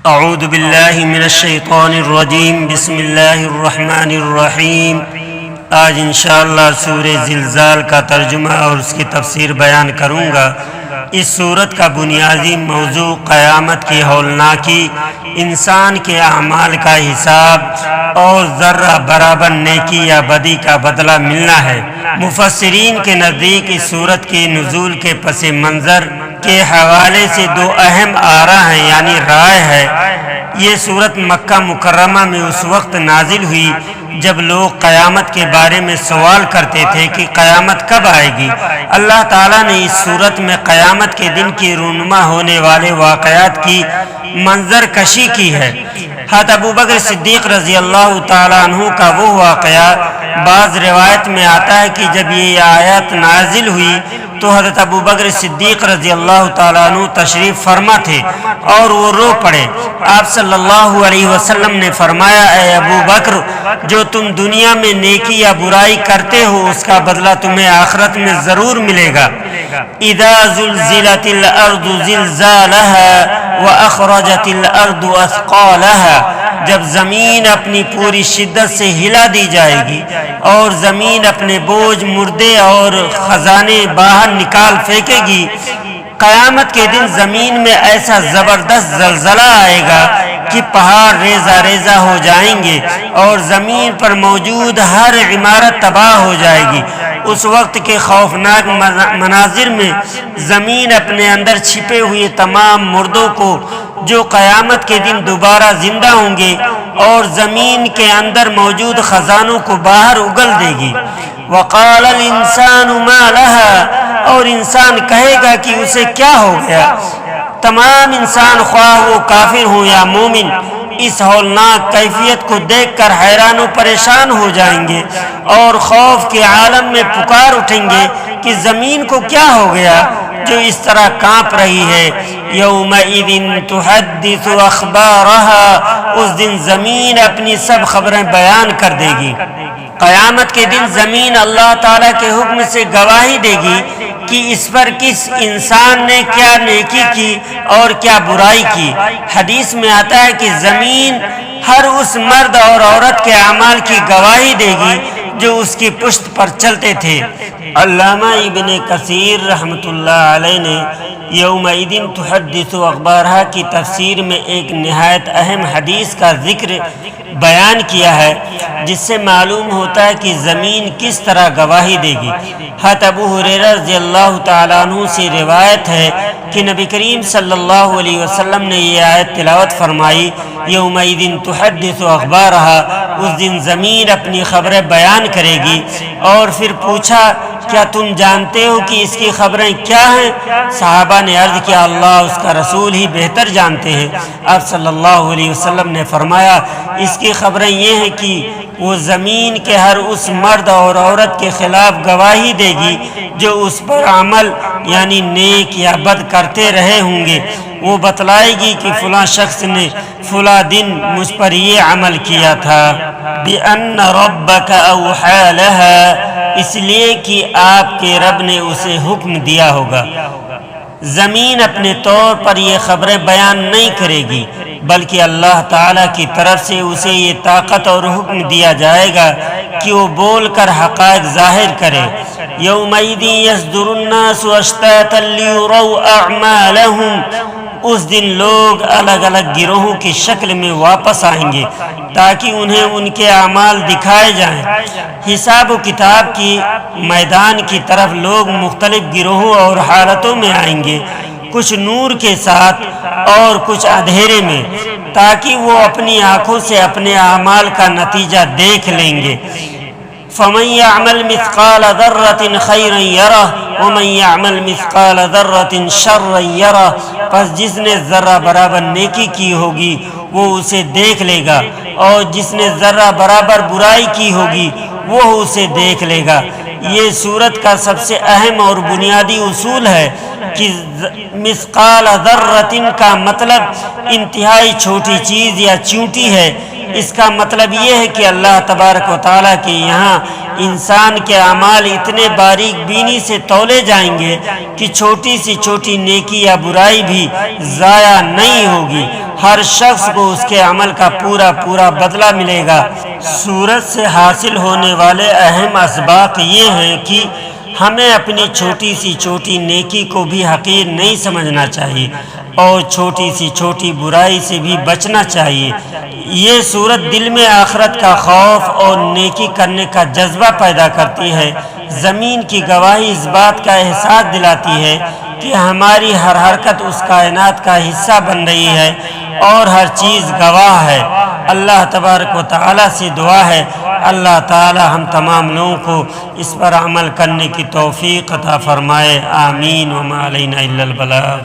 اعوذ باللہ من الشیطان الرجیم بسم اللہ الرحمن الرحیم۔ آج انشاءاللہ سورہ زلزال کا ترجمہ اور اس کی تفسیر بیان کروں گا۔ اس سورت کا بنیادی موضوع قیامت کی ہولناکی، انسان کے اعمال کا حساب اور ذرہ برابر نیکی یا بدی کا بدلہ ملنا ہے۔ مفسرین کے نزدیک اس سورت کے نزول کے پس منظر کے حوالے سے دو اہم آراء ہیں، یعنی رائے ہے۔ یہ سورت مکہ مکرمہ میں اس وقت نازل ہوئی جب لوگ قیامت کے بارے میں سوال کرتے تھے کہ قیامت کب آئے گی۔ اللہ تعالیٰ نے اس سورت میں قیامت کے دن کی رونما ہونے والے واقعات کی منظر کشی کی ہے۔ حضرت ابوبکر صدیق رضی اللہ تعالیٰ عنہ کا وہ واقعہ بعض روایت میں آتا ہے کہ جب یہ آیت نازل ہوئی تو حضرت ابوبکر صدیق رضی اللہ تعالیٰ عنہ تشریف فرما تھے اور وہ رو پڑے۔ آپ صلی اللہ علیہ وسلم نے فرمایا، اے ابو بکر، جو تم دنیا میں نیکی یا برائی کرتے ہو اس کا بدلہ تمہیں آخرت میں ضرور ملے گا۔ اذا زلزلت الارض زلزالها واخرجت الارض اثقالها، جب زمین اپنی پوری شدت سے ہلا دی جائے گی اور زمین اپنے بوجھ، مردے اور خزانے باہر نکال پھینکے گی۔ قیامت کے دن زمین میں ایسا زبردست زلزلہ آئے گا کہ پہاڑ ریزہ ریزہ ہو جائیں گے اور زمین پر موجود ہر عمارت تباہ ہو جائے گی۔ اس وقت کے خوفناک مناظر میں زمین اپنے اندر چھپے ہوئے تمام مردوں کو جو قیامت کے دن دوبارہ زندہ ہوں گے اور زمین کے اندر موجود خزانوں کو باہر اگل دے گی۔ وقال الانسان ما لها، اور انسان کہے گا کہ اسے کیا ہو گیا۔ تمام انسان خواہ وہ کافر ہوں یا مومن اس ہولناک کیفیت کو دیکھ کر حیران و پریشان ہو جائیں گے اور خوف کے عالم میں پکار اٹھیں گے کہ زمین کو کیا ہو گیا جو اس طرح کانپ رہی ہے۔ یومئذ تحدث اخبارها، اس دن زمین اپنی سب خبریں بیان کر دے گی۔ قیامت کے دن زمین اللہ تعالیٰ کے حکم سے گواہی دے گی کہ اس پر کس انسان نے کیا نیکی کی اور کیا برائی کی۔ حدیث میں آتا ہے کہ زمین ہر اس مرد اور عورت کے اعمال کی گواہی دے گی جو اس کی پشت پر چلتے تھے۔ علامہ ابن کثیر رحمۃ اللہ علیہ نے یومئذ تحدث اخبارها کی تفسیر میں ایک نہایت اہم حدیث کا ذکر بیان کیا ہے جس سے معلوم ہوتا ہے کہ زمین کس طرح گواہی دے گی۔ حضرت ابو ہریرہ رضی اللہ تعالیٰ عنہ سے روایت ہے کہ نبی کریم صلی اللہ علیہ وسلم نے یہ آیت تلاوت فرمائی، یومئذ تحدث اخبارها، اس دن زمین اپنی خبریں بیان کرے گی۔ اور پھر پوچھا، کیا تم جانتے ہو کہ اس کی خبریں کیا ہیں؟ صحابہ نے عرض کیا، اللہ اس کا رسول ہی بہتر جانتے ہیں۔ آپ صلی اللہ علیہ وسلم نے فرمایا، اس کی خبریں یہ ہیں کہ وہ زمین کے ہر اس مرد اور عورت کے خلاف گواہی دے گی جو اس پر عمل یعنی نیک یا بد کرتے رہے ہوں گے۔ وہ بتلائے گی کہ فلاں شخص نے فلاں دن مجھ پر یہ عمل کیا تھا۔ بِأَنَّ رَبَّكَ أَوْحَىٰ لَهَا، اس لیے کہ آپ کے رب نے اسے حکم دیا ہوگا۔ زمین اپنے طور پر یہ خبریں بیان نہیں کرے گی بلکہ اللہ تعالیٰ کی طرف سے اسے یہ طاقت اور حکم دیا جائے گا کہ وہ بول کر حقائق ظاہر کرے۔ یومئذ یصدر الناس اشتاتا لیروا اعمالهم، اس دن لوگ الگ الگ گروہوں کی شکل میں واپس آئیں گے تاکہ انہیں ان کے اعمال دکھائے جائیں۔ حساب و کتاب کی میدان کی طرف لوگ مختلف گروہوں اور حالتوں میں آئیں گے، کچھ نور کے ساتھ اور کچھ اندھیرے میں، تاکہ وہ اپنی آنکھوں سے اپنے اعمال کا نتیجہ دیکھ لیں گے۔ فَمَن يَعْمَلْ مِثْقَالَ ذَرَّةٍ خَيْرًا يَرَهُ وَمَن يَعْمَلْ مِثْقَالَ ذَرَّةٍ شَرًّا يَرَهُ، پس جس نے ذرہ برابر نیکی کی ہوگی وہ اسے دیکھ لے گا اور جس نے ذرہ برابر برائی کی ہوگی وہ اسے دیکھ لے گا۔ یہ سورت کا سب سے اہم اور بنیادی اصول ہے کہ مثقال ذرۃ کا مطلب انتہائی چھوٹی چیز یا چیونٹی ہے، اس کا مطلب یہ ہے کہ اللہ تبارک و تعالیٰ کے یہاں انسان کے اعمال اتنے باریک بینی سے تولے جائیں گے کہ چھوٹی سی چھوٹی نیکی یا برائی بھی ضائع نہیں ہوگی، ہر شخص کو اس کے عمل کا پورا بدلہ ملے گا۔ سورت سے حاصل ہونے والے اہم اسباق یہ ہیں کہ ہمیں اپنی چھوٹی سی چھوٹی نیکی کو بھی حقیر نہیں سمجھنا چاہیے اور چھوٹی سی چھوٹی برائی سے بھی بچنا چاہیے۔ یہ صورت دل میں آخرت کا خوف اور نیکی کرنے کا جذبہ پیدا کرتی ہے۔ زمین کی گواہی اس بات کا احساس دلاتی ہے کہ ہماری ہر حرکت اس کائنات کا حصہ بن رہی ہے اور ہر چیز گواہ ہے۔ اللہ تبارک و تعالیٰ سے دعا ہے اللہ تعالیٰ ہم تمام لوگوں کو اس پر عمل کرنے کی توفیق عطا فرمائے، آمین۔ وما علینا الا البلاغ۔